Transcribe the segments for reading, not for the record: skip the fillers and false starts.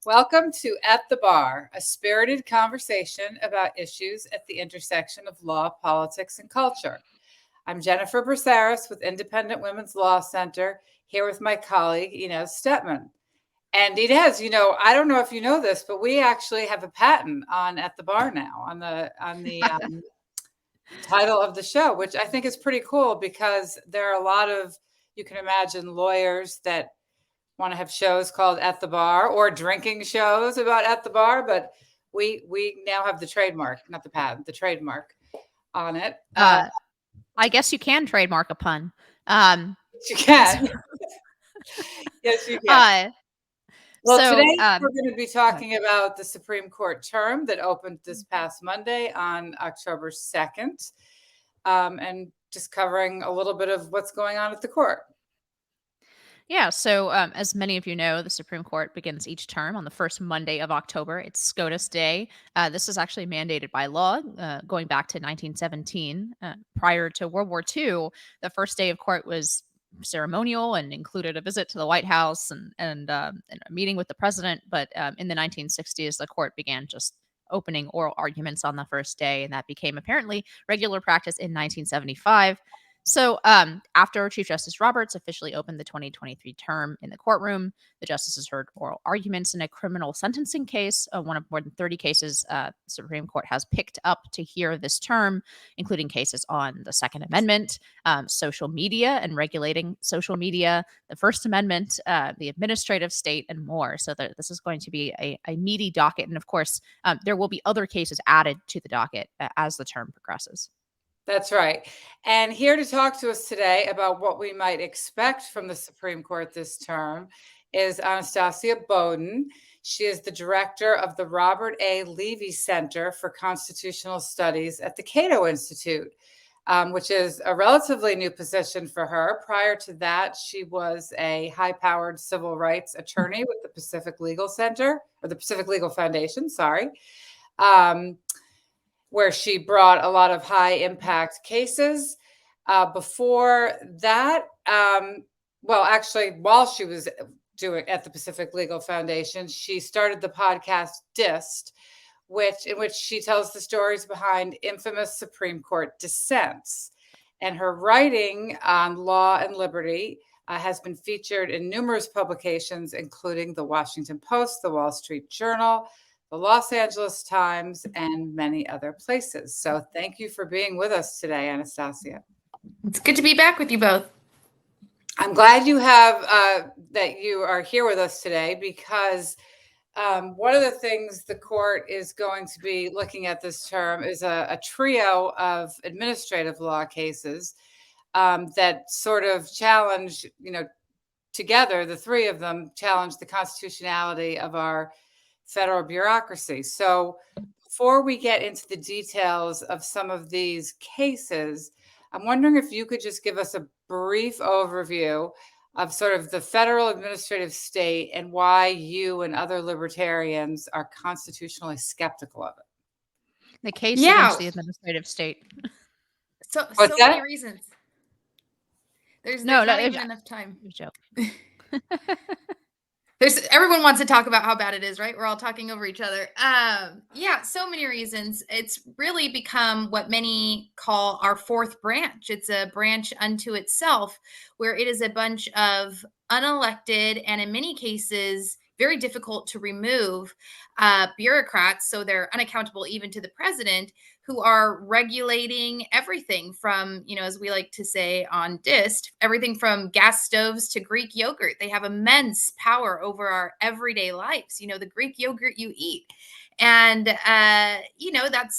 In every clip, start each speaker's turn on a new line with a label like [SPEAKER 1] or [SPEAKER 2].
[SPEAKER 1] Welcome to At the Bar, a spirited conversation about issues at the intersection of law, politics, and culture. I'm Jennifer Braceras with Independent Women's Law Center, here with my colleague, Inez Stetman. And Inez, I don't know if you know this, but we actually have a patent on At the Bar now on the title of the show, which I think is pretty cool because there are a lot of, you can imagine, lawyers that want to have shows called At the Bar or drinking shows about At the Bar, but we now have the trademark, not the patent, the trademark on it.
[SPEAKER 2] I guess you can trademark a pun.
[SPEAKER 1] You can. Yes, you can. Today we're going to be talking about the Supreme Court term that opened this past Monday on October 2nd, and just covering a little bit of what's going on at the court.
[SPEAKER 2] Yeah, so as many of you know, the Supreme Court begins each term on the first Monday of October. It's SCOTUS Day. This is actually mandated by law going back to 1917. Prior to World War II, the first day of court was ceremonial and included a visit to the White House and a meeting with the president. But in the 1960s, the court began just opening oral arguments on the first day, and that became apparently regular practice in 1975. So after Chief Justice Roberts officially opened the 2023 term in the courtroom, the justices heard oral arguments in a criminal sentencing case, one of more than 30 cases the Supreme Court has picked up to hear this term, including cases on the Second Amendment, social media and regulating social media, the First Amendment, the administrative state, and more. So this is going to be a meaty docket. And of course, there will be other cases added to the docket as the term progresses.
[SPEAKER 1] That's right. And here to talk to us today about what we might expect from the Supreme Court this term is Anastasia Bowden. She is the director of the Robert A. Levy Center for Constitutional Studies at the Cato Institute, which is a relatively new position for her. Prior to that, she was a high-powered civil rights attorney with the Pacific Legal Center, or the Pacific Legal Foundation, where she brought a lot of high impact cases. Before that, while she was doing at the Pacific Legal Foundation, she started the podcast Dissed, in which she tells the stories behind infamous Supreme Court dissents. And her writing on law and liberty has been featured in numerous publications, including the Washington Post, the Wall Street Journal, the Los Angeles Times, and many other places. So thank you for being with us today, Anastasia.
[SPEAKER 3] It's good to be back with you both.
[SPEAKER 1] I'm glad you have that you are here with us today because one of the things the court is going to be looking at this term is a trio of administrative law cases that sort of challenge, together, the three of them challenge the constitutionality of our federal bureaucracy. So before we get into the details of some of these cases, I'm wondering if you could just give us a brief overview of sort of the federal administrative state and why you and other libertarians are constitutionally skeptical of it.
[SPEAKER 2] The case against the administrative state.
[SPEAKER 3] So many reasons. There's not even enough time. Everyone wants to talk about how bad it is, right? We're all talking over each other. So many reasons. It's really become what many call our fourth branch. It's a branch unto itself, where it is a bunch of unelected and in many cases very difficult to remove bureaucrats, so they're unaccountable even to the president, who are regulating everything from, as we like to say on Dissed, everything from gas stoves to Greek yogurt. They have immense power over our everyday lives, the Greek yogurt you eat. And,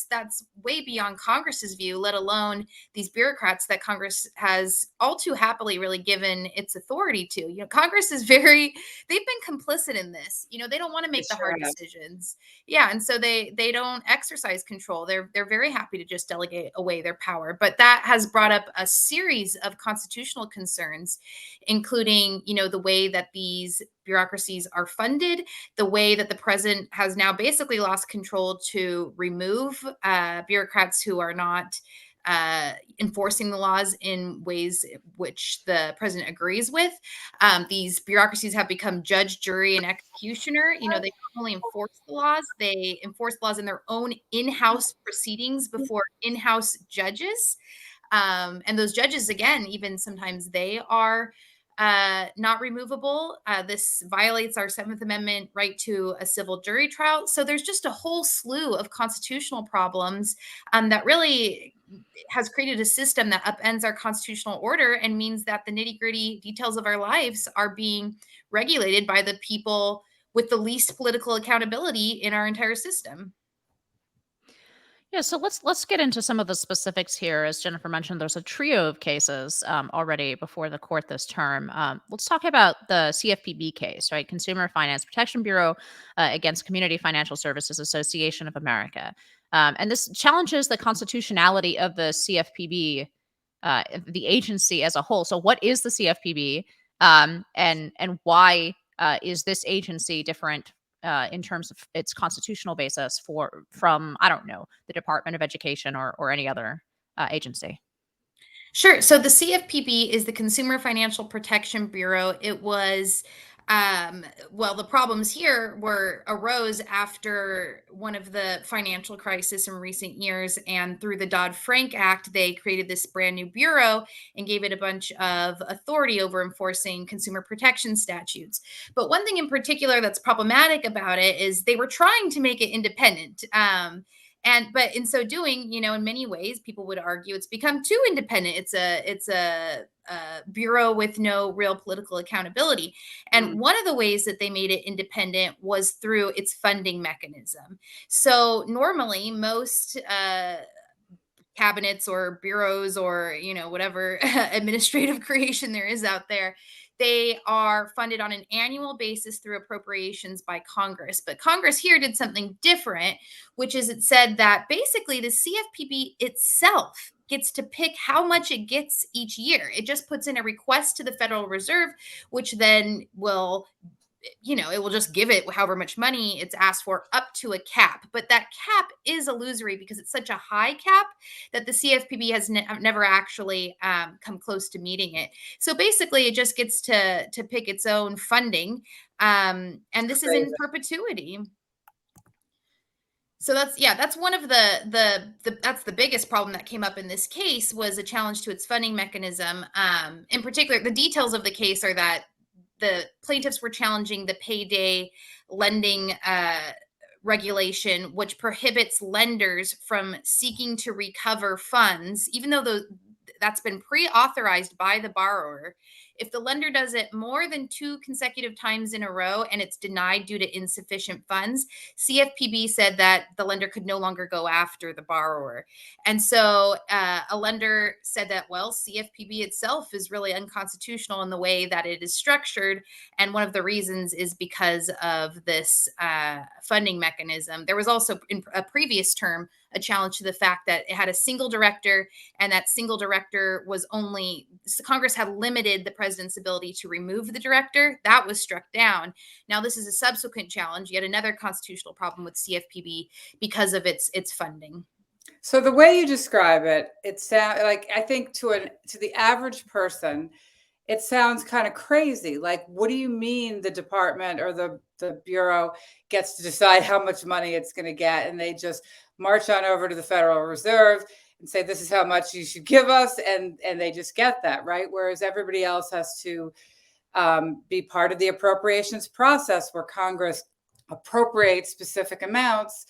[SPEAKER 3] that's way beyond Congress's view, let alone these bureaucrats that Congress has all too happily really given its authority to. Congress is they've been complicit in this. They don't want to make the hard decisions. Yeah. And so they don't exercise control. They're very happy to just delegate away their power. But that has brought up a series of constitutional concerns, including, the way that these bureaucracies are funded, the way that the president has now basically lost control to remove bureaucrats who are not enforcing the laws in ways which the president agrees with. These bureaucracies have become judge, jury, and executioner. They not only enforce the laws, they enforce laws in their own in-house proceedings before in-house judges. And those judges, again, even sometimes they are not removable. This violates our Seventh Amendment right to a civil jury trial. So there's just a whole slew of constitutional problems that really has created a system that upends our constitutional order and means that the nitty-gritty details of our lives are being regulated by the people with the least political accountability in our entire system.
[SPEAKER 2] Yeah, so let's get into some of the specifics here. As Jennifer mentioned, there's a trio of cases already before the court this term. Let's talk about the CFPB case, right? Consumer Finance Protection Bureau against Community Financial Services Association of America, and this challenges the constitutionality of the CFPB, the agency as a whole. So, what is the CFPB, and why is this agency different in terms of its constitutional basis from, I don't know, the Department of Education or any other agency?
[SPEAKER 3] Sure. So the CFPB is the Consumer Financial Protection Bureau. It was, well, the problems here arose after one of the financial crisis in recent years, and through the Dodd-Frank Act, they created this brand new bureau and gave it a bunch of authority over enforcing consumer protection statutes. But one thing in particular that's problematic about it is they were trying to make it independent. But in so doing, in many ways, people would argue it's become too independent. It's a bureau with no real political accountability. And one of the ways that they made it independent was through its funding mechanism. So normally, most cabinets or bureaus or whatever administrative creation there is out there, they are funded on an annual basis through appropriations by Congress. But Congress here did something different, which is it said that basically the CFPB itself gets to pick how much it gets each year. It just puts in a request to the Federal Reserve, which then will it will just give it however much money it's asked for up to a cap. But that cap is illusory because it's such a high cap that the CFPB has never actually come close to meeting it. So basically, it just gets to pick its own funding, and this is in perpetuity. So that's one of that's the biggest problem that came up in this case, was a challenge to its funding mechanism. In particular, the details of the case are that the plaintiffs were challenging the payday lending regulation, which prohibits lenders from seeking to recover funds, even though that's been pre-authorized by the borrower. If the lender does it more than 2 consecutive times in a row and it's denied due to insufficient funds, CFPB said that the lender could no longer go after the borrower. And so a lender said that, well, CFPB itself is really unconstitutional in the way that it is structured. And one of the reasons is because of this funding mechanism. There was also, in a previous term, a challenge to the fact that it had a single director, and that single director was Congress had limited the president's ability to remove the director. That was struck down. Now this is a subsequent challenge, yet another constitutional problem with CFPB because of its funding.
[SPEAKER 1] So the way you describe it, it sounds like, I think to the average person, it sounds kind of crazy. Like, what do you mean the department or the bureau gets to decide how much money it's going to get, and they just march on over to the Federal Reserve and say, this is how much you should give us, and they just get that, right? Whereas everybody else has to be part of the appropriations process, where Congress appropriates specific amounts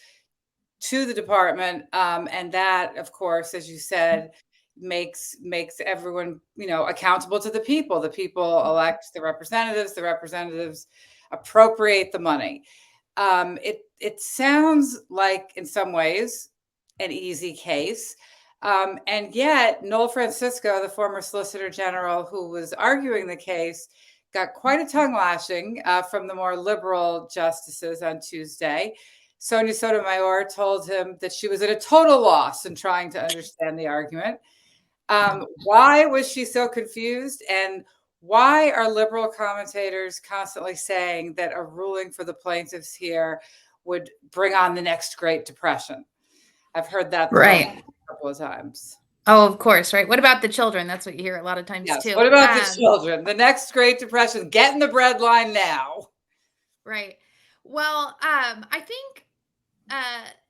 [SPEAKER 1] to the department, and that, of course, as you said, makes everyone accountable to the people. The people elect the representatives appropriate the money. It sounds like, in some ways, an easy case, and yet Noel Francisco, the former Solicitor General who was arguing the case, got quite a tongue lashing from the more liberal justices on Tuesday. Sonia Sotomayor told him that she was at a total loss in trying to understand the argument. Why was she so confused? And why are liberal commentators constantly saying that a ruling for the plaintiffs here would bring on the next Great Depression? I've heard that a couple of times.
[SPEAKER 3] Oh, of course, right? What about the children? That's what you hear a lot of times
[SPEAKER 1] Yes.
[SPEAKER 3] too.
[SPEAKER 1] What about the children? The next Great Depression, get in the breadline now.
[SPEAKER 3] Right. Well, I think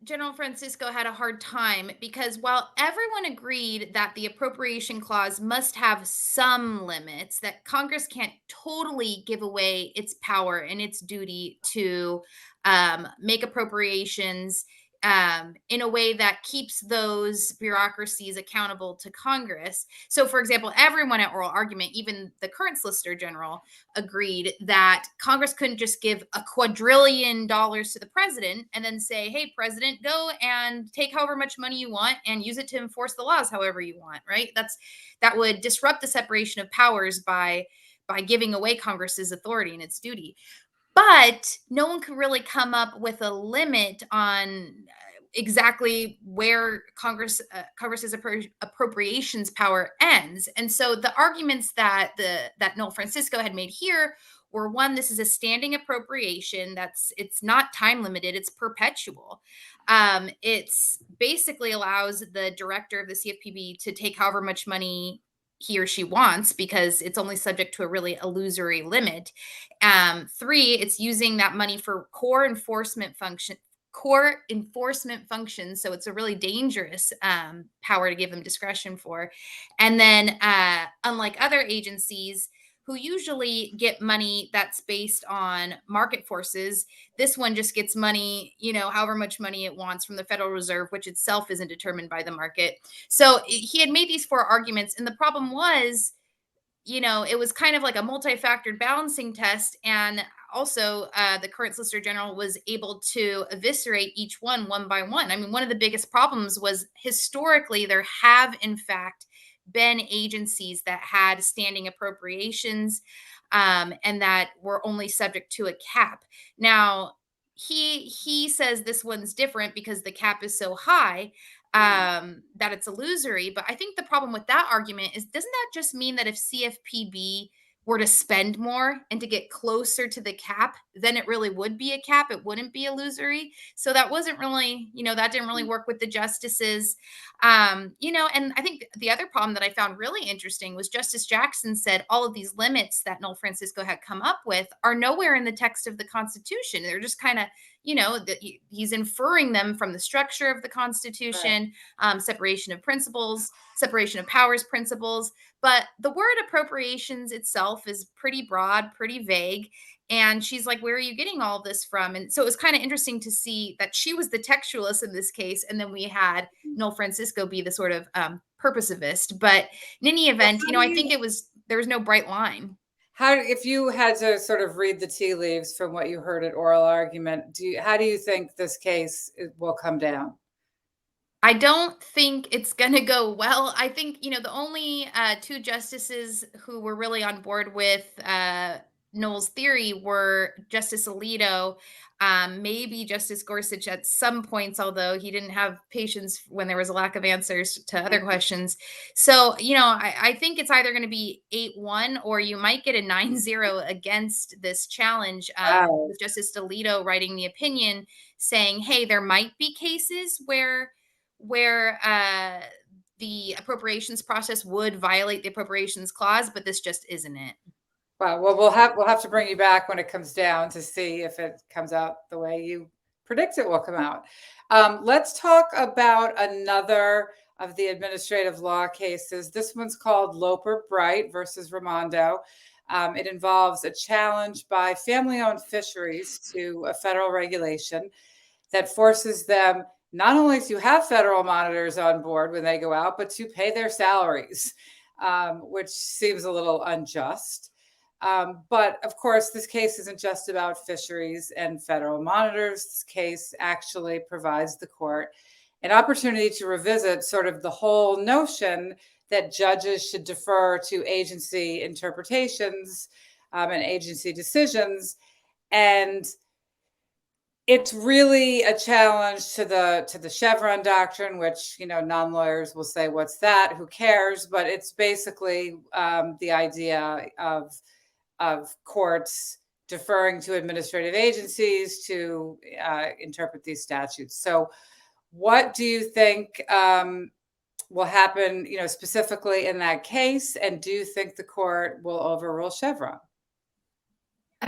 [SPEAKER 3] General Francisco had a hard time because while everyone agreed that the appropriation clause must have some limits, that Congress can't totally give away its power and its duty to make appropriations in a way that keeps those bureaucracies accountable to Congress. So, for example, everyone at oral argument, even the current Solicitor General, agreed that Congress couldn't just give $1 quadrillion to the president and then say, hey, president, go and take however much money you want and use it to enforce the laws however you want, right? That would disrupt the separation of powers by giving away Congress's authority and its duty. But no one could really come up with a limit on exactly where Congress's appropriations power ends. And so the arguments that Noel Francisco had made here were, one, this is a standing appropriation, it's not time limited, it's perpetual. It's basically allows the director of the CFPB to take however much money he or she wants because it's only subject to a really illusory limit. Three, it's using that money for core enforcement functions. So it's a really dangerous power to give them discretion for. And then, unlike other agencies who usually get money that's based on market forces, this one just gets money, however much money it wants from the Federal Reserve, which itself isn't determined by the market. So he had made these four arguments. And the problem was, it was kind of like a multi-factored balancing test. And also, the current Solicitor General was able to eviscerate each one by one. I mean, one of the biggest problems was historically there have, in fact, been agencies that had standing appropriations and that were only subject to a cap. Now, he says this one's different because the cap is so high that it's illusory. But I think the problem with that argument is, doesn't that just mean that if CFPB were to spend more and to get closer to the cap, then it really would be a cap? It wouldn't be illusory. So that wasn't really, that didn't really work with the justices. And I think the other problem that I found really interesting was Justice Jackson said all of these limits that Noel Francisco had come up with are nowhere in the text of the Constitution. They're just kind of, he's inferring them from the structure of the Constitution, separation of principles, separation of powers principles. But the word appropriations itself is pretty broad, pretty vague. And she's like, where are you getting all this from? And so it was kind of interesting to see that she was the textualist in this case. And then we had Noel Francisco be the sort of purposivist. But in any event, I think there was no bright line.
[SPEAKER 1] If you had to sort of read the tea leaves from what you heard at oral argument, how do you think this case will come down?
[SPEAKER 3] I don't think it's going to go well. I think, the only two justices who were really on board with Noel's theory were Justice Alito, maybe Justice Gorsuch at some points, although he didn't have patience when there was a lack of answers to other questions. So, I think it's either going to be 8-1 or you might get a 9-0 against this challenge, with Justice Alito writing the opinion saying, hey, there might be cases where the appropriations process would violate the appropriations clause, but this just isn't it.
[SPEAKER 1] Well, we'll have to bring you back when it comes down to see if it comes out the way you predict it will come out. Let's talk about another of the administrative law cases. This one's called Loper Bright versus Raimondo. It involves a challenge by family-owned fisheries to a federal regulation that forces them not only to have federal monitors on board when they go out, but to pay their salaries, which seems a little unjust. But of course, this case isn't just about fisheries and federal monitors. This case actually provides the court an opportunity to revisit sort of the whole notion that judges should defer to agency interpretations and agency decisions. And it's really a challenge to the Chevron doctrine, which, non-lawyers will say, what's that? Who cares? But it's basically the idea of courts deferring to administrative agencies to interpret these statutes. So what do you think will happen, specifically in that case? And do you think the court will overrule Chevron?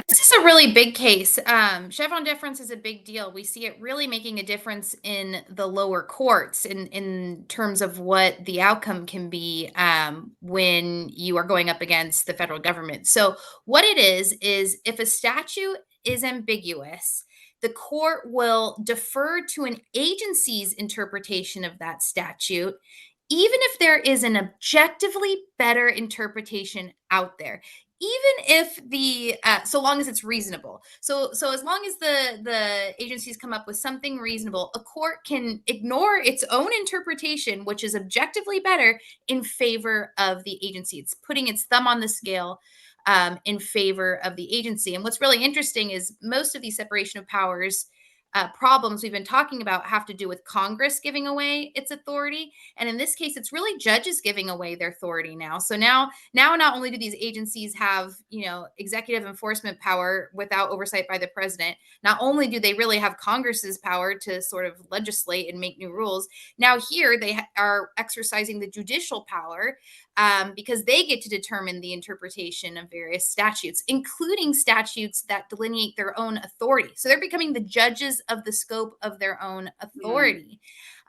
[SPEAKER 3] This is a really big case. Chevron deference is a big deal. We see it really making a difference in the lower courts in terms of what the outcome can be when you are going up against the federal government. So, what it is if a statute is ambiguous, the court will defer to an agency's interpretation of that statute, even if there is an objectively better interpretation out there, even if the so long as it's reasonable. So as long as the agencies come up with something reasonable, a court can ignore its own interpretation, which is objectively better, in favor of the agency. It's putting its thumb on the scale in favor of the agency. And what's really interesting is most of these separation of powers problems we've been talking about have to do with Congress giving away its authority, and in this case, it's really judges giving away their authority now. So now, not only do these agencies have executive enforcement power without oversight by the president, not only do they really have Congress's power to sort of legislate and make new rules. Now here they are exercising the judicial power because they get to determine the interpretation of various statutes, including statutes that delineate their own authority. So they're becoming the judges of the scope of their own authority.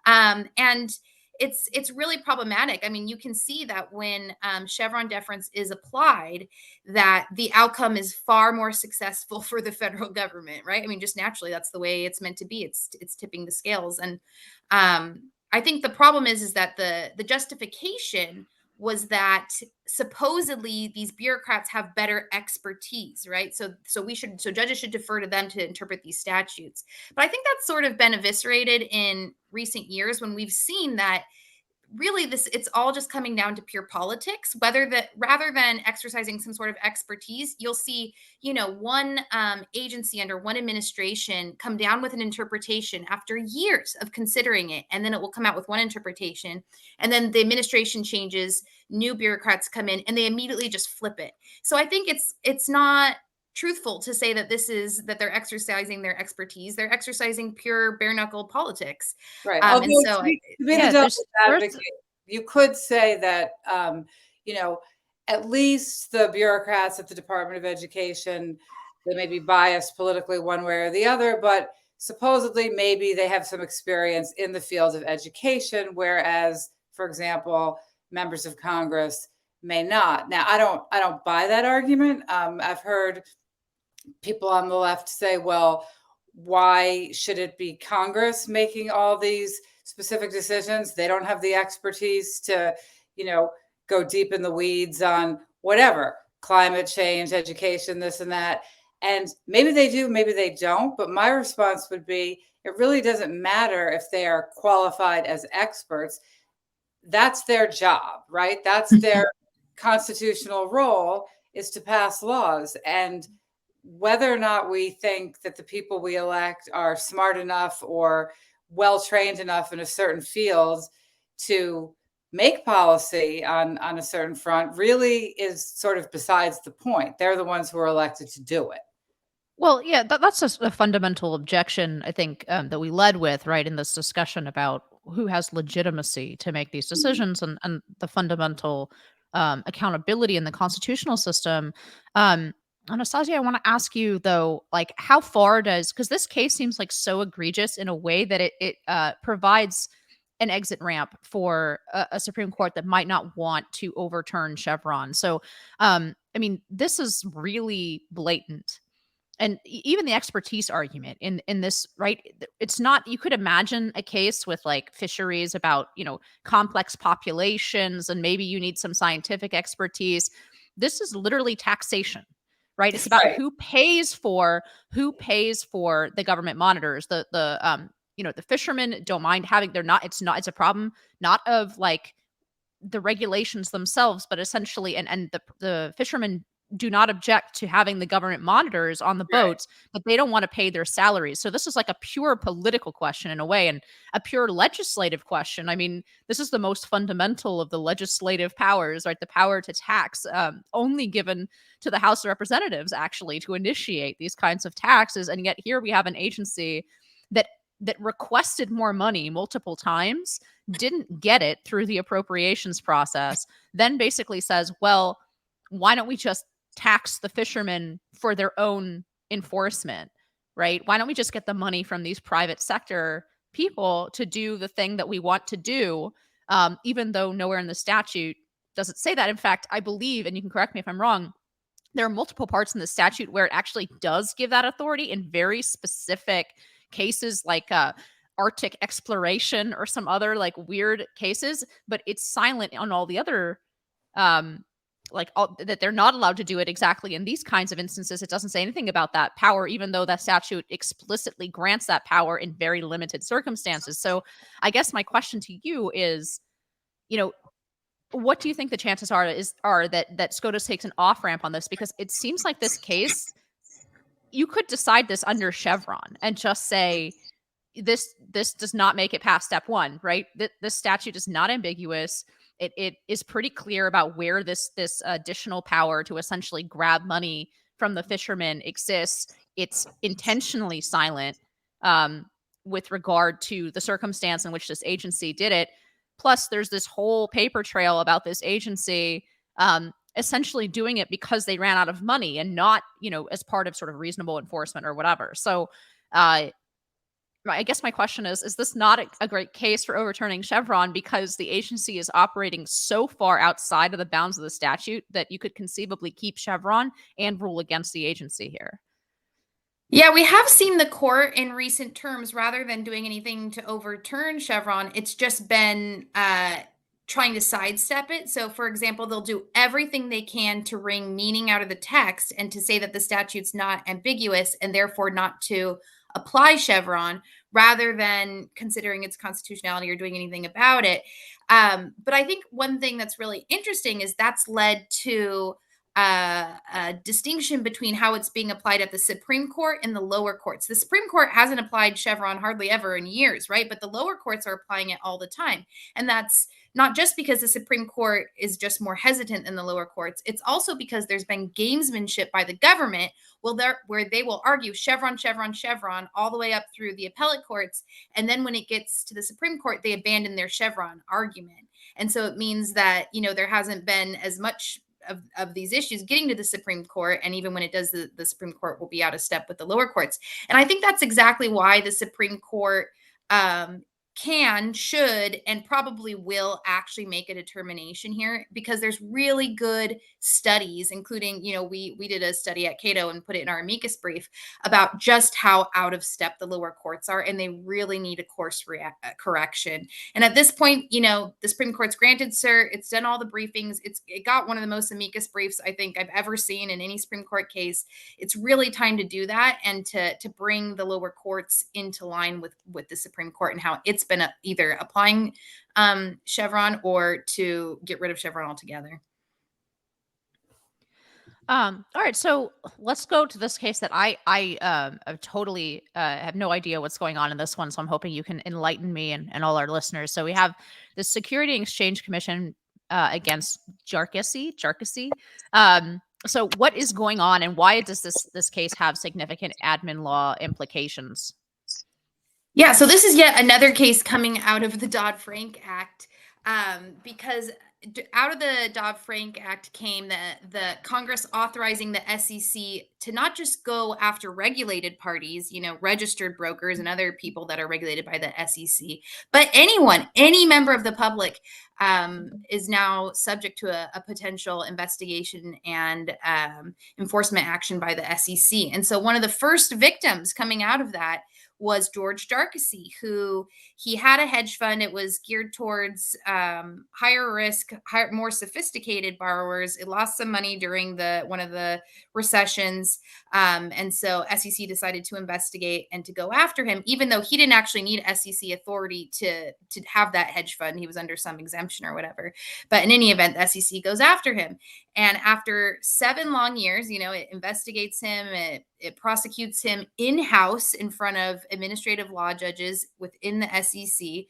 [SPEAKER 3] And it's really problematic. I mean, you can see that when Chevron deference is applied, that the outcome is far more successful for the federal government, right? I mean, just naturally, that's the way it's meant to be. It's tipping the scales. And I think the problem is that the justification was that supposedly these bureaucrats have better expertise, right? So judges should defer to them to interpret these statutes. But I think that's sort of been eviscerated in recent years when we've seen that really it's all just coming down to pure politics, rather than exercising some sort of expertise. You'll see one agency under one administration come down with an interpretation after years of considering it, and then it will come out with one interpretation, and then the administration changes, new bureaucrats come in, and they immediately just flip it. So I think it's not truthful to say that that they're exercising their expertise. They're exercising pure bare knuckle politics.
[SPEAKER 1] Right.
[SPEAKER 3] And so
[SPEAKER 1] to be the devil's advocate, you could say that, at least the bureaucrats at the Department of Education, they may be biased politically one way or the other, but supposedly maybe they have some experience in the field of education, whereas, for example, members of Congress may not. Now, I don't buy that argument. I've heard people on the left say, well, why should it be Congress making all these specific decisions? They don't have the expertise to, go deep in the weeds on whatever, climate change, education, this and that. And maybe they do, maybe they don't. But my response would be, it really doesn't matter if they are qualified as experts. That's their job, right? That's their constitutional role, is to pass laws. And whether or not we think that the people we elect are smart enough or well-trained enough in a certain field to make policy on a certain front really is sort of besides the point. They're the ones who are elected to do it.
[SPEAKER 2] Well, yeah, that's just a fundamental objection, I think, that we led with, right, in this discussion about who has legitimacy to make these decisions and the fundamental accountability in the constitutional system. Anastasia, I want to ask you, though, like, how far because this case seems like so egregious in a way that it provides an exit ramp for a Supreme Court that might not want to overturn Chevron. So, I mean, this is really blatant. And even the expertise argument in this, right? It's not, you could imagine a case with like fisheries about, complex populations, and maybe you need some scientific expertise. This is literally taxation, right? It's about who pays for the government monitors. The fishermen don't mind having, it's a problem, not of like the regulations themselves, but essentially, and the fishermen do not object to having the government monitors on the boats, but they don't want to pay their salaries. So this is like a pure political question in a way, and a pure legislative question. I mean, this is the most fundamental of the legislative powers, right? The power to tax, only given to the House of Representatives, actually, to initiate these kinds of taxes. And yet here we have an agency that that requested more money multiple times, didn't get it through the appropriations process, then basically says, well, why don't we just tax the fishermen for their own enforcement, right? Why don't we just get the money from these private sector people to do the thing that we want to do, even though nowhere in the statute does it say that. In fact, I believe, and you can correct me if I'm wrong, there are multiple parts in the statute where it actually does give that authority in very specific cases, like Arctic exploration or some other like weird cases, but it's silent on all the other that they're not allowed to do it exactly in these kinds of instances. It doesn't say anything about that power, even though that statute explicitly grants that power in very limited circumstances. So I guess my question to you is, you know, what do you think the chances are that SCOTUS takes an off ramp on this? Because it seems like this case, you could decide this under Chevron and just say this does not make it past step one, right? This statute is not ambiguous. It is pretty clear about where this additional power to essentially grab money from the fishermen exists. It's intentionally silent with regard to the circumstance in which this agency did it. Plus, there's this whole paper trail about this agency essentially doing it because they ran out of money and not, as part of sort of reasonable enforcement or whatever. So I guess my question is this not a great case for overturning Chevron because the agency is operating so far outside of the bounds of the statute that you could conceivably keep Chevron and rule against the agency here?
[SPEAKER 3] Yeah, we have seen the court in recent terms, rather than doing anything to overturn Chevron, it's just been trying to sidestep it. So, for example, they'll do everything they can to wring meaning out of the text and to say that the statute's not ambiguous and therefore not to apply Chevron, rather than considering its constitutionality or doing anything about it. But I think one thing that's really interesting is that's led to a distinction between how it's being applied at the Supreme Court and the lower courts. The Supreme Court hasn't applied Chevron hardly ever in years, right? But the lower courts are applying it all the time. And that's not just because the Supreme Court is just more hesitant than the lower courts. It's also because there's been gamesmanship by the government where they will argue Chevron, Chevron, Chevron all the way up through the appellate courts. And then when it gets to the Supreme Court, they abandon their Chevron argument. And so it means that, there hasn't been as much of these issues getting to the Supreme Court. And even when it does, the Supreme Court will be out of step with the lower courts. And I think that's exactly why the Supreme Court can, should, and probably will actually make a determination here, because there's really good studies, including, we did a study at Cato and put it in our amicus brief about just how out of step the lower courts are, and they really need a course correction. And at this point, the Supreme Court's granted cert, it's done all the briefings, it got one of the most amicus briefs I think I've ever seen in any Supreme Court case. It's really time to do that and to bring the lower courts into line with the Supreme Court and how it's been either applying Chevron or to get rid of Chevron altogether.
[SPEAKER 2] All right, so let's go to this case that I totally have no idea what's going on in this one. So I'm hoping you can enlighten me and all our listeners. So we have the Security and Exchange Commission against Jarkissi. So what is going on, and why does this case have significant admin law implications?
[SPEAKER 3] Yeah, so this is yet another case coming out of the Dodd-Frank Act, because out of the Dodd-Frank Act came the Congress authorizing the SEC to not just go after regulated parties, registered brokers and other people that are regulated by the SEC, but any member of the public is now subject to a potential investigation and enforcement action by the SEC. And so one of the first victims coming out of that was George Jarkissi, who he had a hedge fund. It was geared towards higher risk, more sophisticated borrowers. It lost some money during one of the recessions. And so SEC decided to investigate and to go after him, even though he didn't actually need SEC authority to have that hedge fund. He was under some exemption or whatever. But in any event, the SEC goes after him. And after 7 long years, it investigates him, it prosecutes him in-house in front of administrative law judges within the SEC.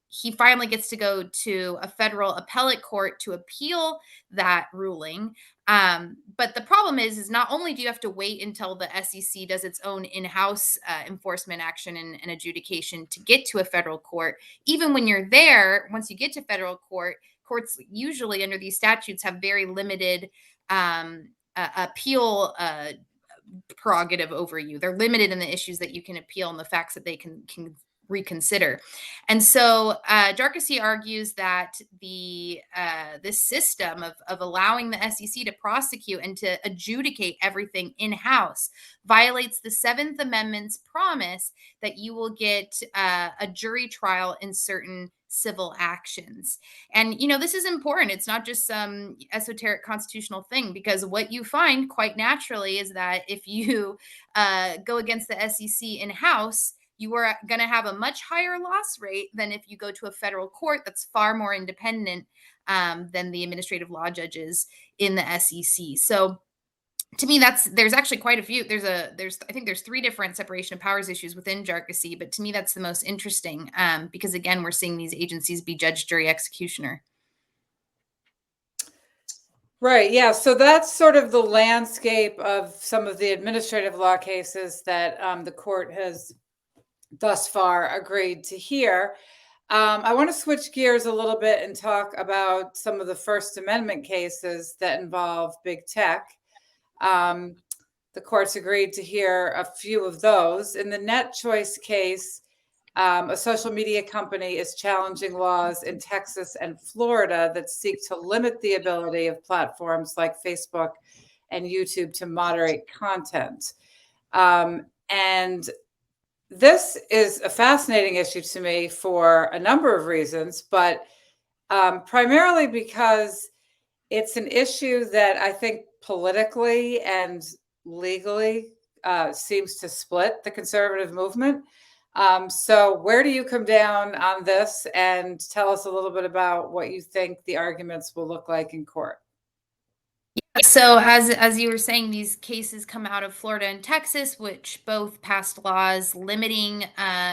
[SPEAKER 3] he finally gets to go to a federal appellate court to appeal that ruling. But the problem is not only do you have to wait until the SEC does its own in-house enforcement action and adjudication to get to a federal court, even when you're there, once you get to federal court, courts usually under these statutes have very limited appeal prerogative over you. They're limited in the issues that you can appeal and the facts that they can reconsider. And so Jarkissi argues that this system of allowing the SEC to prosecute and to adjudicate everything in-house violates the Seventh Amendment's promise that you will get a jury trial in certain civil actions. And, this is important. It's not just some esoteric constitutional thing, because what you find quite naturally is that if you go against the SEC in-house, you are going to have a much higher loss rate than if you go to a federal court that's far more independent than the administrative law judges in the SEC. So to me, there's actually quite a few. I think there's 3 different separation of powers issues within Jarkissi, but to me, that's the most interesting because again, we're seeing these agencies be judge, jury, executioner.
[SPEAKER 1] Right. Yeah. So that's sort of the landscape of some of the administrative law cases that the court has thus far agreed to hear. I want to switch gears a little bit and talk about some of the First Amendment cases that involve big tech. The courts agreed to hear a few of those. In the NetChoice case, a social media company is challenging laws in Texas and Florida that seek to limit the ability of platforms like Facebook and YouTube to moderate content. And this is a fascinating issue to me for a number of reasons, but primarily because it's an issue that I think politically and legally seems to split the conservative movement. So where do you come down on this, and tell us a little bit about what you think the arguments will look like in court?
[SPEAKER 3] So as you were saying, these cases come out of Florida and Texas, which both passed laws limiting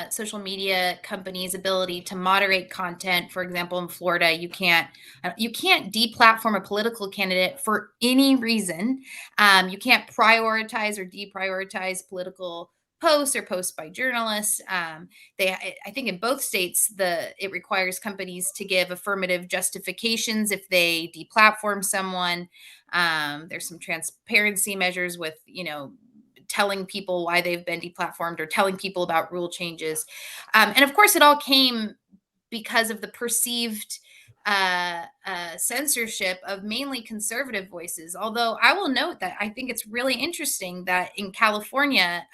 [SPEAKER 3] social media companies' ability to moderate content. For example, in Florida, you can't deplatform a political candidate for any reason. You can't prioritize or deprioritize political posts or posts by journalists. I think in both states, it requires companies to give affirmative justifications if they deplatform someone. There's some transparency measures with, telling people why they've been deplatformed or telling people about rule changes. And of course, it all came because of the perceived censorship of mainly conservative voices. Although I will note that I think it's really interesting that in California,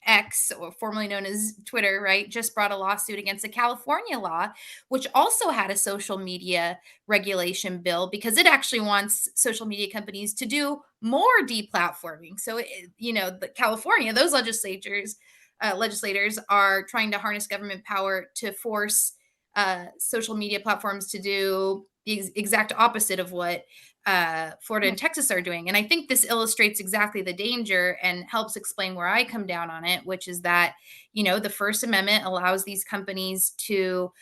[SPEAKER 3] X, or formerly known as Twitter, right, just brought a lawsuit against a California law, which also had a social media regulation bill, because it actually wants social media companies to do more deplatforming. So, the California, those legislators are trying to harness government power to force social media platforms to do the exact opposite of what Florida and Texas are doing. And I think this illustrates exactly the danger and helps explain where I come down on it, which is that, the First Amendment allows these companies to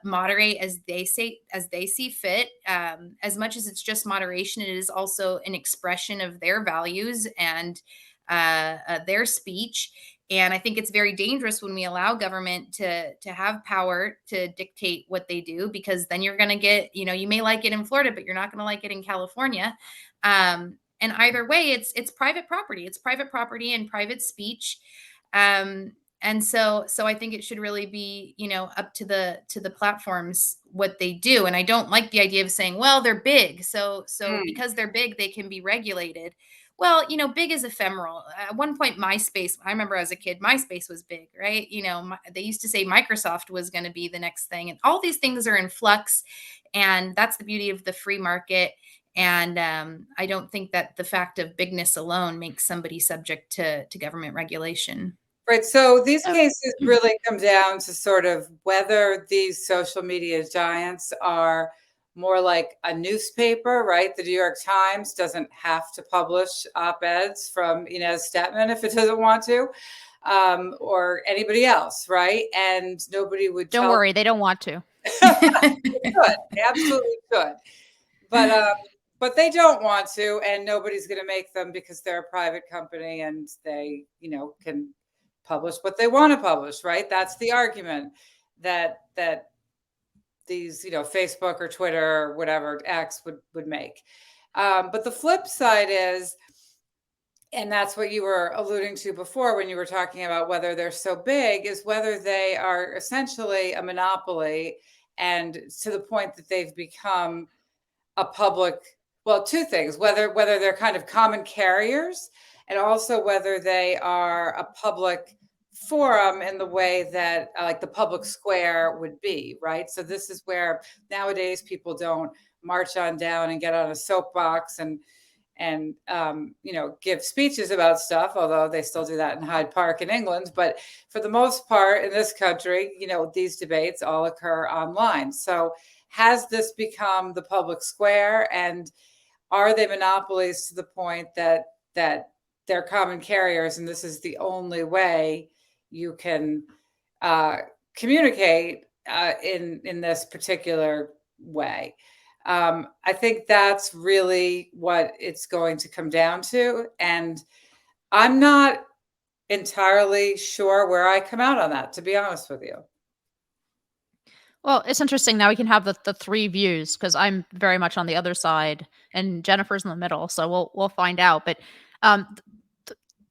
[SPEAKER 3] moderate as they see fit. As much as it's just moderation, it is also an expression of their values and their speech. And I think it's very dangerous when we allow government to have power to dictate what they do, because then you're going to get, you may like it in Florida, but you're not going to like it in California. And either way, it's private property. It's private property and private speech. And so I think it should really be, up to the platforms what they do. And I don't like the idea of saying, well, they're big, so because they're big, they can be regulated. Well, big is ephemeral. At one point, MySpace, I remember as a kid, MySpace was big, right? They used to say Microsoft was going to be the next thing. And all these things are in flux. And that's the beauty of the free market. And I don't think that the fact of bigness alone makes somebody subject to government regulation.
[SPEAKER 1] Right. So these cases really come down to sort of whether these social media giants are more like a newspaper, right? The New York Times doesn't have to publish op-eds from Inez Stepman if it doesn't want to, or anybody else, right? And nobody would
[SPEAKER 2] Don't
[SPEAKER 1] tell.
[SPEAKER 2] worry, they don't want to.
[SPEAKER 1] They could, they absolutely could. But they don't want to, and nobody's going to make them because they're a private company and they, can publish what they want to publish, right? That's the argument that these, Facebook or Twitter or whatever X would make. But the flip side is, and that's what you were alluding to before when you were talking about whether they're so big, is whether they are essentially a monopoly, and to the point that they've become a public, well, two things, whether they're kind of common carriers, and also whether they are a public forum in the way that like the public square would be, right? So this is where nowadays people don't march on down and get on a soapbox and give speeches about stuff, although they still do that in Hyde Park in England. But for the most part in this country, these debates all occur online. So has this become the public square, and are they monopolies to the point that they're common carriers, and this is the only way you can communicate in this particular way? I think that's really what it's going to come down to. And I'm not entirely sure where I come out on that, to be honest with you.
[SPEAKER 2] Well, it's interesting. Now we can have the three views, because I'm very much on the other side and Jennifer's in the middle. So we'll find out. But um,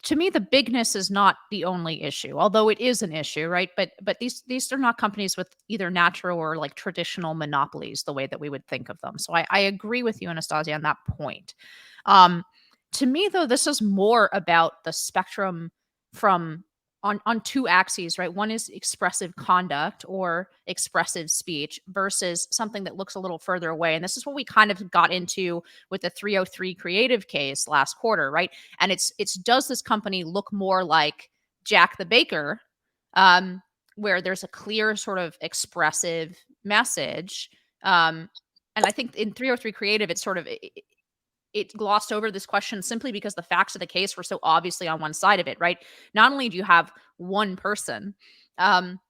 [SPEAKER 2] to me, the bigness is not the only issue, although it is an issue, right? But these are not companies with either natural or like traditional monopolies the way that we would think of them. So I agree with you, Anastasia, on that point. To me, though, this is more about the spectrum from on two axes, right? One is expressive conduct or expressive speech versus something that looks a little further away. And this is what we kind of got into with the 303 creative case last quarter, right? And it's does this company look more like Jack the Baker, where there's a clear sort of expressive message? And I think in 303 creative, it's sort of it glossed over this question simply because the facts of the case were so obviously on one side of it, right? Not only do you have one person, but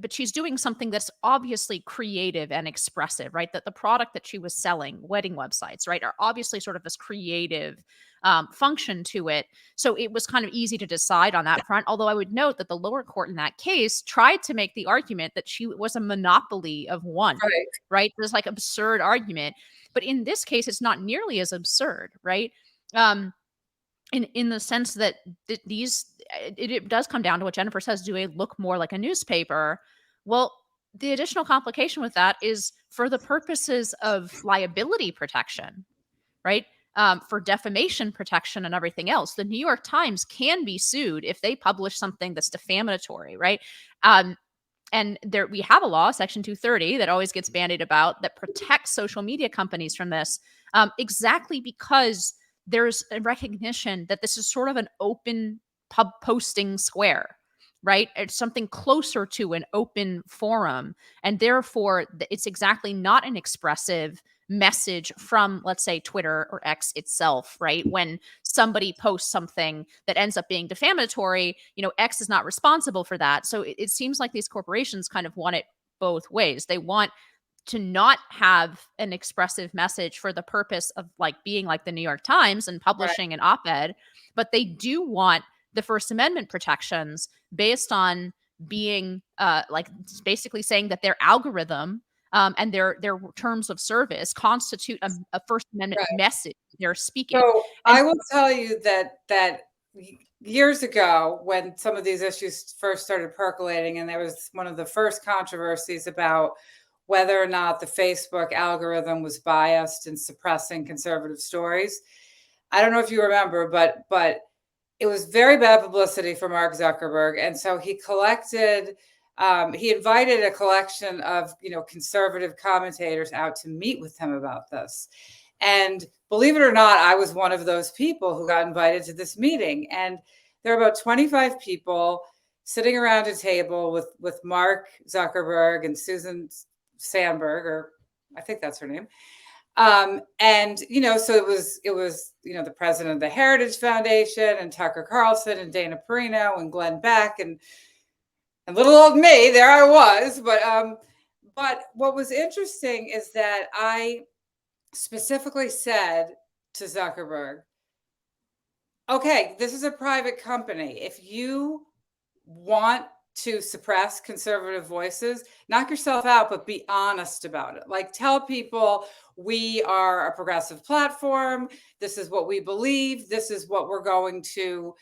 [SPEAKER 2] she's doing something that's obviously creative and expressive, right? That the product that she was selling, wedding websites, right, are obviously sort of this creative function to it. So it was kind of easy to decide on that front. Although I would note that the lower court in that case tried to make the argument that she was a monopoly of one, right? This like absurd argument. But in this case, it's not nearly as absurd, right? In the sense that it does come down to what Jennifer says: do they look more like a newspaper? Well, the additional complication with that is for the purposes of liability protection, right? For defamation protection and everything else, the New York Times can be sued if they publish something that's defamatory, right? And there we have a law, Section 230, that always gets bandied about, that protects social media companies from this, exactly because there's a recognition that this is sort of an open pub posting square, right? It's something closer to an open forum. And therefore, it's exactly not an expressive message from, let's say, Twitter or X itself, right? When somebody posts something that ends up being defamatory, X is not responsible for that. So it seems like these corporations kind of want it both ways. They want to not have an expressive message for the purpose of like being like the New York Times and publishing an op-ed, but they do want the First Amendment protections based on being like basically saying that their algorithm and their terms of service constitute a First Amendment message they're speaking.
[SPEAKER 1] So I will tell you that years ago, when some of these issues first started percolating, and there was one of the first controversies about whether or not the Facebook algorithm was biased in suppressing conservative stories. I don't know if you remember, but it was very bad publicity for Mark Zuckerberg. And so he invited a collection of, conservative commentators out to meet with him about this. And believe it or not, I was one of those people who got invited to this meeting. And there were about 25 people sitting around a table with Mark Zuckerberg and Susan Sandberg, or I think that's her name. And, so it was, the president of the Heritage Foundation and Tucker Carlson and Dana Perino and Glenn Beck and little old me, there I was. But what was interesting is that I specifically said to Zuckerberg, okay, this is a private company. If you want to suppress conservative voices, knock yourself out, but be honest about it. Like, tell people we are a progressive platform. This is what we believe. This is what we're going to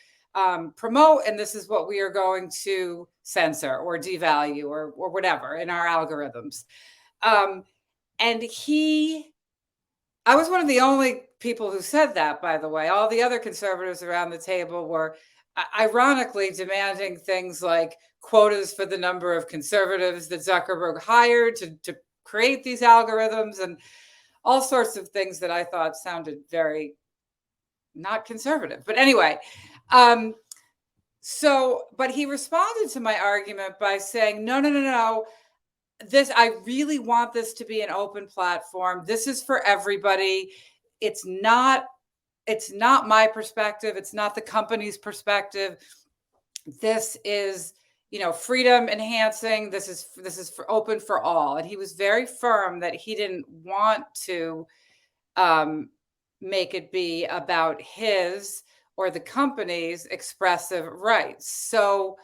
[SPEAKER 1] promote. And this is what we are going to censor or devalue or whatever in our algorithms. And I was one of the only people who said that, by the way. All the other conservatives around the table were ironically demanding things like quotas for the number of conservatives that Zuckerberg hired to create these algorithms and all sorts of things that I thought sounded very not conservative. But anyway, but he responded to my argument by saying, no. I really want this to be an open platform. This is for everybody. It's not my perspective. It's not the company's perspective. This is, freedom enhancing. This is for open for all. And he was very firm that he didn't want to make it be about his or the company's expressive rights. So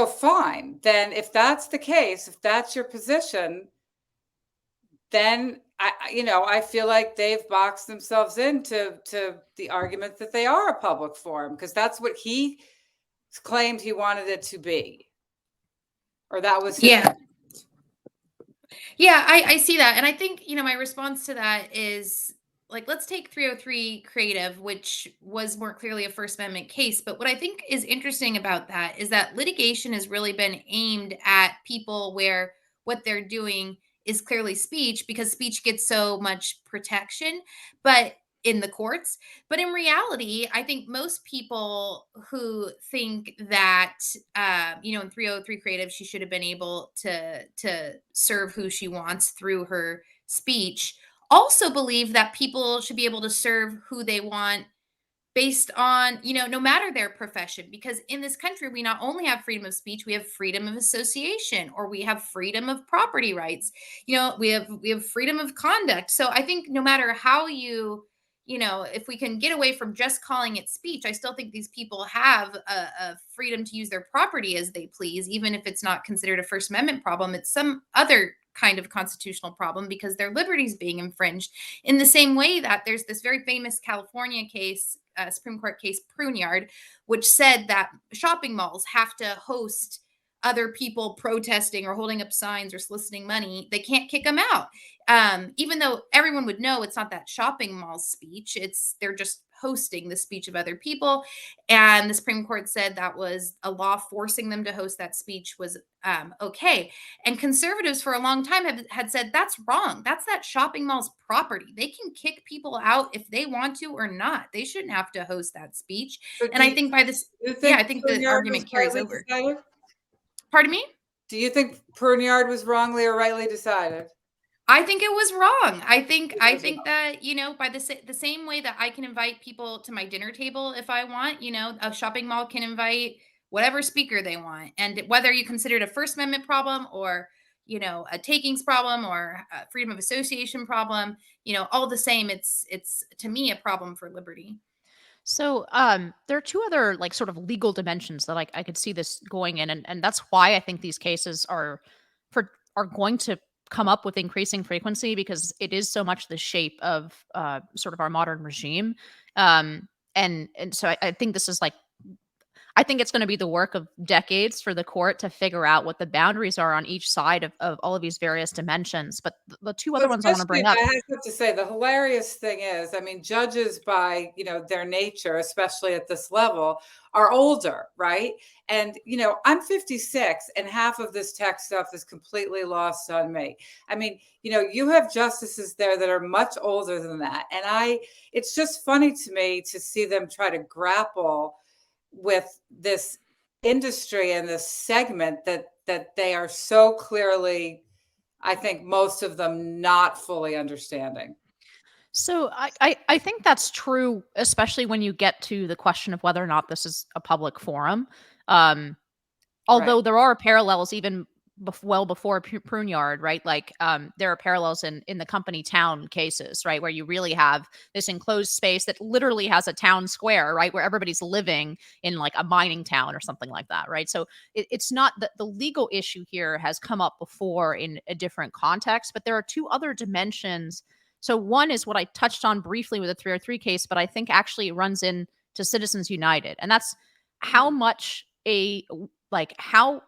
[SPEAKER 1] fine. Then if that's the case, if that's your position, then I feel like they've boxed themselves into the argument that they are a public forum, because that's what he claimed he wanted it to be. Or that was his.
[SPEAKER 3] Yeah, I see that. And I think, my response to that is, like, let's take 303 Creative, which was more clearly a First Amendment case. But what I think is interesting about that is that litigation has really been aimed at people where what they're doing is clearly speech, because speech gets so much protection but in the courts. But in reality, I think most people who think that in 303 Creative, she should have been able to serve who she wants through her speech, also believe that people should be able to serve who they want based on, no matter their profession. Because in this country, we not only have freedom of speech, we have freedom of association, or we have freedom of property rights. We have freedom of conduct. So I think no matter how if we can get away from just calling it speech, I still think these people have a freedom to use their property as they please, even if it's not considered a First Amendment problem. It's some other kind of constitutional problem, because their liberties being infringed, in the same way that there's this very famous California case, Supreme Court case, Pruneyard, which said that shopping malls have to host other people protesting or holding up signs or soliciting money. They can't kick them out. Even though everyone would know it's not that shopping mall's speech, they're just hosting the speech of other people. And the Supreme Court said that was a law forcing them to host that speech was okay. And conservatives for a long time had said that's wrong. That's that shopping mall's property. They can kick people out if they want to or not. They shouldn't have to host that speech. And I think by this, I think the argument carries over.
[SPEAKER 1] Decided?
[SPEAKER 3] Pardon me?
[SPEAKER 1] Do you think Pruneyard was wrongly or rightly decided?
[SPEAKER 3] I think it was wrong. I think that, by the same way that I can invite people to my dinner table if I want, a shopping mall can invite whatever speaker they want. And whether you consider it a First Amendment problem or, a takings problem or a freedom of association problem, all the same, it's to me a problem for liberty.
[SPEAKER 2] So there are two other like sort of legal dimensions that I could see this going in, and that's why I think these cases are going to come up with increasing frequency, because it is so much the shape of sort of our modern regime. And so I think this is like, I think it's going to be the work of decades for the court to figure out what the boundaries are on each side of all of these various dimensions. But the two other ones I want to bring up.
[SPEAKER 1] I have to say, the hilarious thing is, I mean, judges by, their nature, especially at this level, are older, right? And, I'm 56 and half of this tech stuff is completely lost on me. I mean, you have justices there that are much older than that. And it's just funny to me to see them try to grapple with this industry and this segment that they are so clearly I think most of them not fully understanding.
[SPEAKER 2] So I think that's true, especially when you get to the question of whether or not this is a public forum. Um,
[SPEAKER 1] Right.
[SPEAKER 2] Although there are parallels even well before Prune Yard, right? Like there are parallels in the company town cases, right, where you really have this enclosed space that literally has a town square, right, where everybody's living in like a mining town or something like that, right? So it's not that the legal issue here has come up before in a different context, but there are two other dimensions. So one is what I touched on briefly with the 303 case, but I think actually it runs in to Citizens United, and that's how much a like how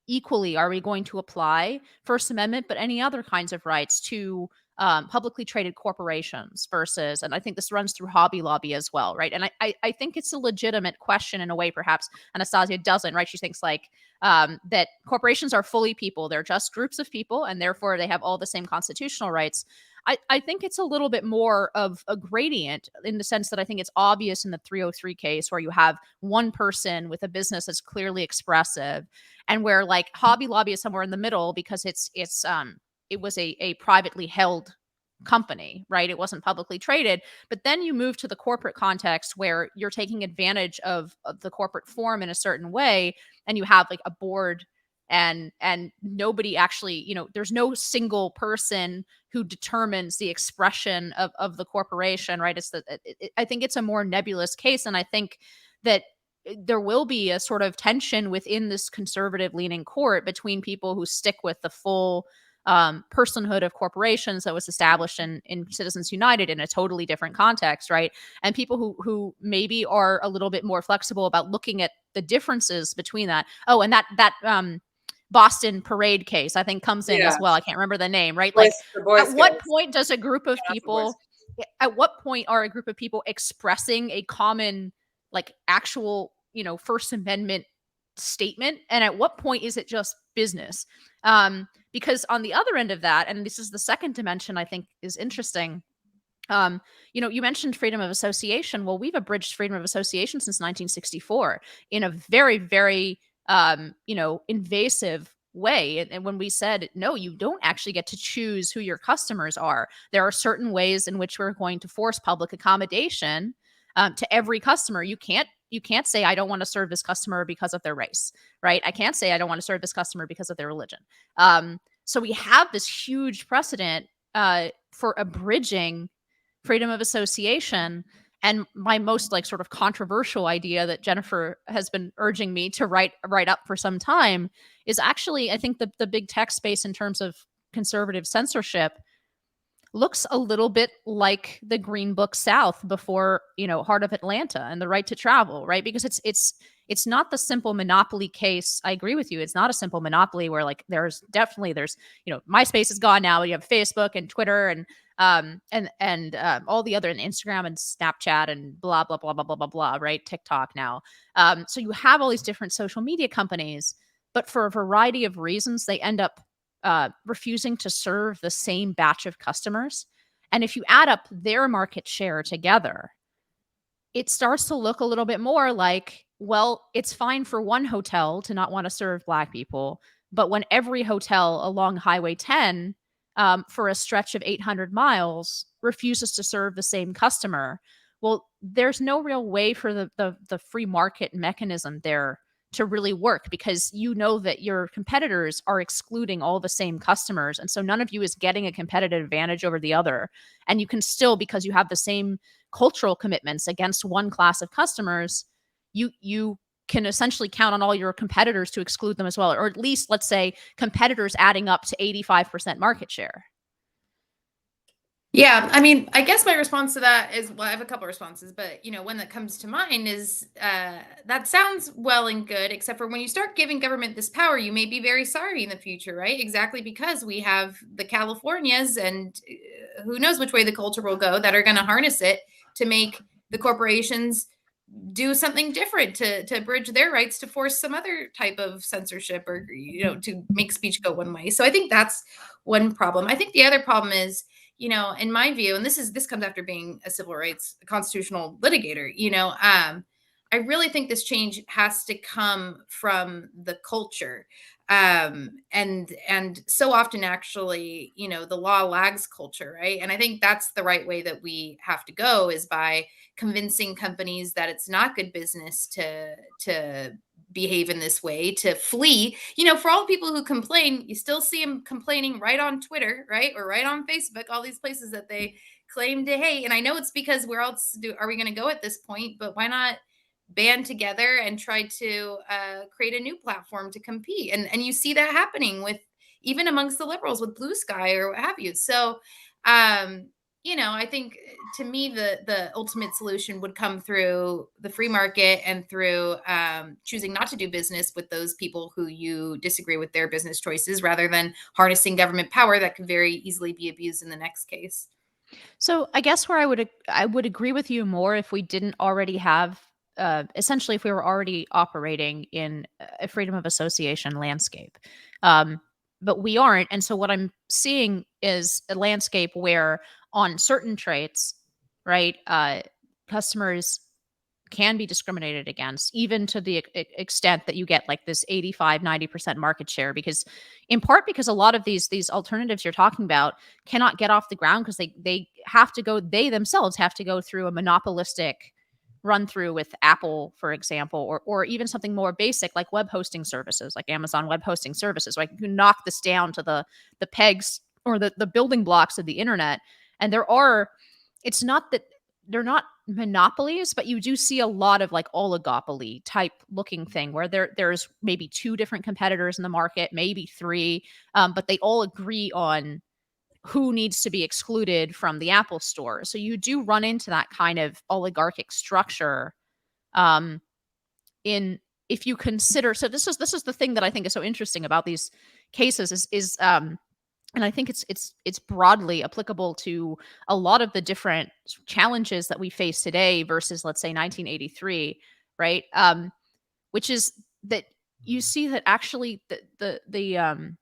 [SPEAKER 2] equally are we going to apply First Amendment, but any other kinds of rights to publicly traded corporations versus, and I think this runs through Hobby Lobby as well, right? And I think it's a legitimate question in a way, perhaps Anastasia doesn't, right? She thinks like that corporations are fully people, they're just groups of people, and therefore they have all the same constitutional rights. I think it's a little bit more of a gradient in the sense that I think it's obvious in the 303 case where you have one person with a business that's clearly expressive, and where like Hobby Lobby is somewhere in the middle because it was a privately held company, right? It wasn't publicly traded. But then you move to the corporate context where you're taking advantage of the corporate form in a certain way, and you have like a board and nobody actually, there's no single person who determines the expression of the corporation, right? I think it's a more nebulous case, and I think that there will be a sort of tension within this conservative leaning court between people who stick with the full personhood of corporations that was established in Citizens United in a totally different context, right? And people who maybe are a little bit more flexible about looking at the differences between that. Oh, and that Boston parade case, I think, comes in
[SPEAKER 1] Yeah.
[SPEAKER 2] as well. I can't remember the name, right? Like,
[SPEAKER 1] Boy
[SPEAKER 2] at what
[SPEAKER 1] Scouts.
[SPEAKER 2] point does a group of
[SPEAKER 1] Yeah, Boy Scouts.
[SPEAKER 2] people, at what point are a group of people expressing a common, like, actual, First Amendment statement? And at what point is it just business? Because on the other end of that, and this is the second dimension I think is interesting, you mentioned freedom of association. Well, we've abridged freedom of association since 1964 in a very, very, invasive way. And when we said, no, you don't actually get to choose who your customers are, there are certain ways in which we're going to force public accommodation to every customer. You can't say I don't want to serve this customer because of their race, right? I can't say I don't want to serve this customer because of their religion. So we have this huge precedent for abridging freedom of association. And my most like sort of controversial idea that Jennifer has been urging me to write up for some time is actually, I think the big tech space in terms of conservative censorship looks a little bit like the Green Book South before, Heart of Atlanta and the right to travel, right? Because it's not the simple monopoly case. I agree with you. It's not a simple monopoly where like there's MySpace is gone now. You have Facebook and Twitter and all the other, and Instagram and Snapchat and blah blah blah blah blah blah blah, right? TikTok now. So you have all these different social media companies, but for a variety of reasons, they end up refusing to serve the same batch of customers. And if you add up their market share together, it starts to look a little bit more like, well, it's fine for one hotel to not want to serve Black people, but when every hotel along Highway 10 for a stretch of 800 miles refuses to serve the same customer, well, there's no real way for the free market mechanism there to really work, because that your competitors are excluding all the same customers, and so none of you is getting a competitive advantage over the other. And you can still, because you have the same cultural commitments against one class of customers, you can essentially count on all your competitors to exclude them as well, or at least, let's say, competitors adding up to 85% market share.
[SPEAKER 3] Yeah, I mean, I guess my response to that is, well, I have a couple responses, but one that comes to mind is that sounds well and good, except for when you start giving government this power, you may be very sorry in the future, right? Exactly, because we have the Californias, and who knows which way the culture will go, that are going to harness it to make the corporations do something different to bridge their rights, to force some other type of censorship, or to make speech go one way. So I think that's one problem. I think the other problem is, in my view, and this comes after being a civil rights constitutional litigator, I really think this change has to come from the culture. And so often, actually, the law lags culture, right? And I think that's the right way that we have to go, is by convincing companies that it's not good business to behave in this way, to flee. For all the people who complain, you still see them complaining right on Twitter, right? Or right on Facebook, all these places that they claim to hate. And I know it's because where else are we going to go at this point? But why not band together and try to create a new platform to compete? And you see that happening with, even amongst the liberals, with Blue Sky or what have you. So I think, to me, the ultimate solution would come through the free market, and through choosing not to do business with those people who you disagree with their business choices, rather than harnessing government power that could very easily be abused in the next case.
[SPEAKER 2] So I guess where I would agree with you more if we didn't already have essentially if we were already operating in a freedom of association landscape. Um, but we aren't, and so what I'm seeing is a landscape where on certain traits, right, customers can be discriminated against, even to the extent that you get like this 85-90% market share, because in part because a lot of these alternatives you're talking about cannot get off the ground because they themselves have to go through a monopolistic run through with Apple, for example, or even something more basic like web hosting services, like Amazon web hosting services, right? You can knock this down to the pegs or the building blocks of the internet. And it's not that they're not monopolies, but you do see a lot of like oligopoly type looking thing where there's maybe two different competitors in the market, maybe three, but they all agree on who needs to be excluded from the Apple store. So you do run into that kind of oligarchic structure. Um, in if you consider, so this is the thing that I think is so interesting about these cases is and I think it's broadly applicable to a lot of the different challenges that we face today versus, let's say, 1983, right? Which is that you see that actually the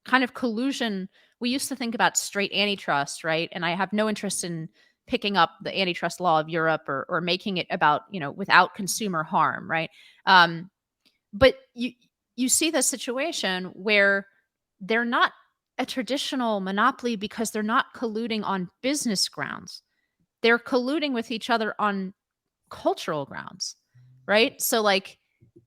[SPEAKER 2] kind of collusion. We used to think about straight antitrust, right? And I have no interest in picking up the antitrust law of Europe or making it about, without consumer harm, right? Um, but you see the situation where they're not a traditional monopoly because they're not colluding on business grounds. They're colluding with each other on cultural grounds, right? So like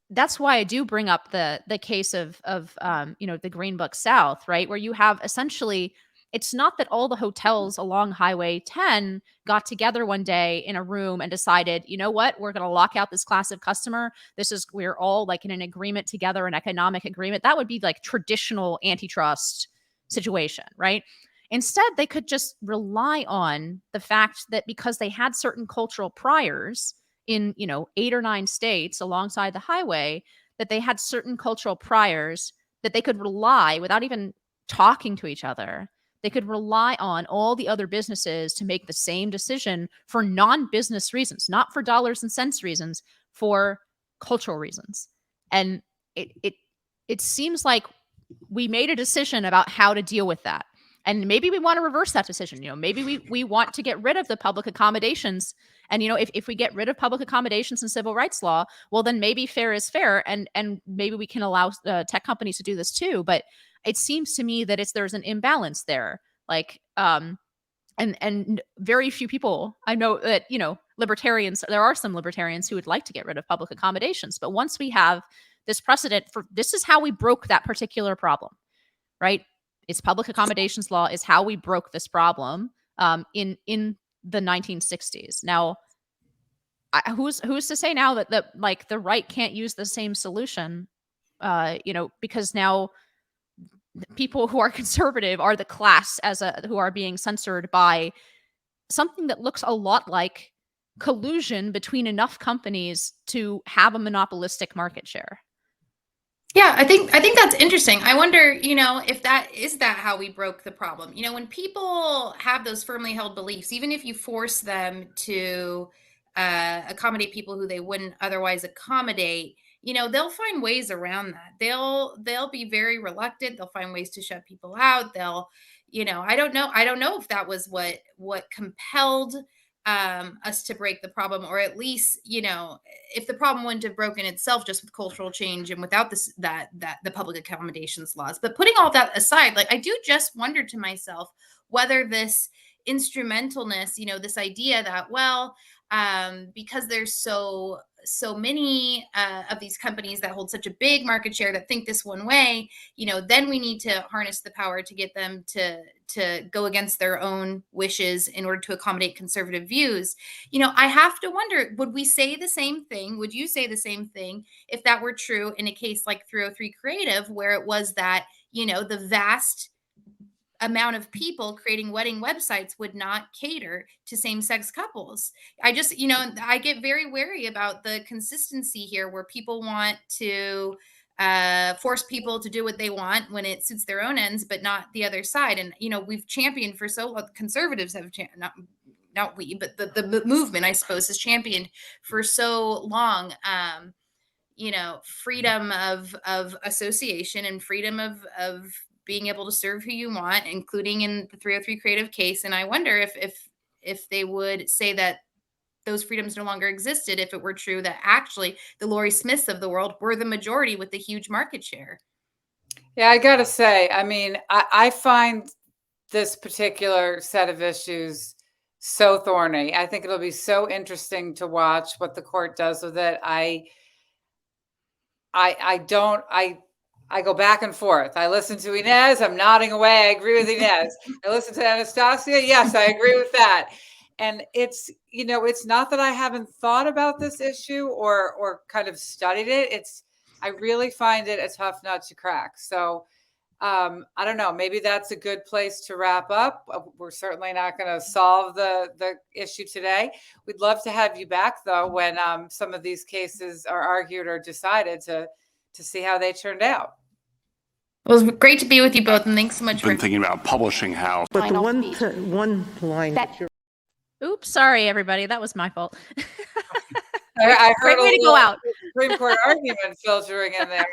[SPEAKER 2] that's why I do bring up the case of the Green Book South, right? Where you have essentially, it's not that all the hotels along Highway 10 got together one day in a room and decided, you know what, we're going to lock out this class of customer. We're all like in an agreement together, an economic agreement. That would be like traditional antitrust situation, right? Instead, they could just rely on the fact that because they had certain cultural priors in 8 or 9 states alongside the highway, that they had certain cultural priors that they could rely, without even talking to each other, they could rely on all the other businesses to make the same decision for non-business reasons, not for dollars and cents reasons, for cultural reasons. And it seems like we made a decision about how to deal with that. And maybe we want to reverse that decision. Maybe we want to get rid of the public accommodations. And if we get rid of public accommodations and civil rights law, well, then maybe fair is fair, and maybe we can allow tech companies to do this too. But it seems to me that there's an imbalance there. Like and very few people, I know that libertarians, there are some libertarians who would like to get rid of public accommodations, but once we have this precedent for, this is how we broke that particular problem, right? It's public accommodations law is how we broke this problem in the 1960s. Now, who's to say now that the right can't use the same solution? Because now people who are conservative are the class who are being censored by something that looks a lot like collusion between enough companies to have a monopolistic market share.
[SPEAKER 3] Yeah, I think that's interesting. I wonder, if that how we broke the problem. When people have those firmly held beliefs, even if you force them to accommodate people who they wouldn't otherwise accommodate, they'll find ways around that. They'll be very reluctant. They'll find ways to shut people out. I don't know if that was what compelled us to break the problem, or at least, if the problem wouldn't have broken itself just with cultural change and without this, that the public accommodations laws. But putting all that aside, like, I do just wonder to myself whether this instrumentalness, this idea that, well, because there's so many of these companies that hold such a big market share that think this one way, then we need to harness the power to get them to go against their own wishes in order to accommodate conservative views. I have to wonder, would we say the same thing? Would you say the same thing if that were true in a case like 303 Creative, where it was that, the vast amount of people creating wedding websites would not cater to same-sex couples? I just, I get very wary about the consistency here, where people want to force people to do what they want when it suits their own ends, but not the other side. And, we've championed for conservatives have not we, but the movement, I suppose, has championed for so long, freedom of association and freedom of being able to serve who you want, including in the 303 Creative case. And I wonder if they would say that those freedoms no longer existed if it were true that actually the Lori Smiths of the world were the majority with the huge market share.
[SPEAKER 1] Yeah, I gotta say, I mean, I find this particular set of issues so thorny. I think it'll be so interesting to watch what the court does with it. I go back and forth. I listen to Inez. I'm nodding away. I agree with Inez. I listen to Anastasia. Yes, I agree with that. And it's, it's not that I haven't thought about this issue or kind of studied it. I really find it a tough nut to crack. So I don't know. Maybe that's a good place to wrap up. We're certainly not going to solve the issue today. We'd love to have you back, though, when some of these cases are argued or decided, to see how they turned out.
[SPEAKER 3] Well, it was great to be with you both, and thanks so much.
[SPEAKER 4] I've been thinking about publishing house.
[SPEAKER 5] But the one line that you're...
[SPEAKER 2] Oops, sorry, everybody. That was my fault.
[SPEAKER 1] I heard
[SPEAKER 2] Great way to go out.
[SPEAKER 1] Supreme Court argument filtering in there.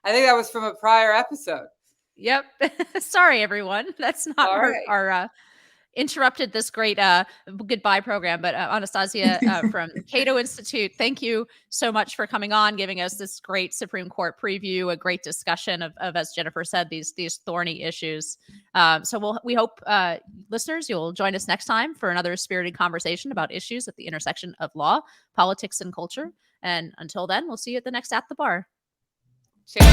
[SPEAKER 1] I think that was from a prior episode.
[SPEAKER 2] Yep. Sorry, everyone. That's not our interrupted this great goodbye program. But Anastasia from Cato Institute, thank you so much for coming on, giving us this great Supreme Court preview, a great discussion of as Jennifer said, these thorny issues. So we hope listeners, you'll join us next time for another spirited conversation about issues at the intersection of law, politics, and culture. And until then, we'll see you at the next At the Bar.
[SPEAKER 1] Cheers.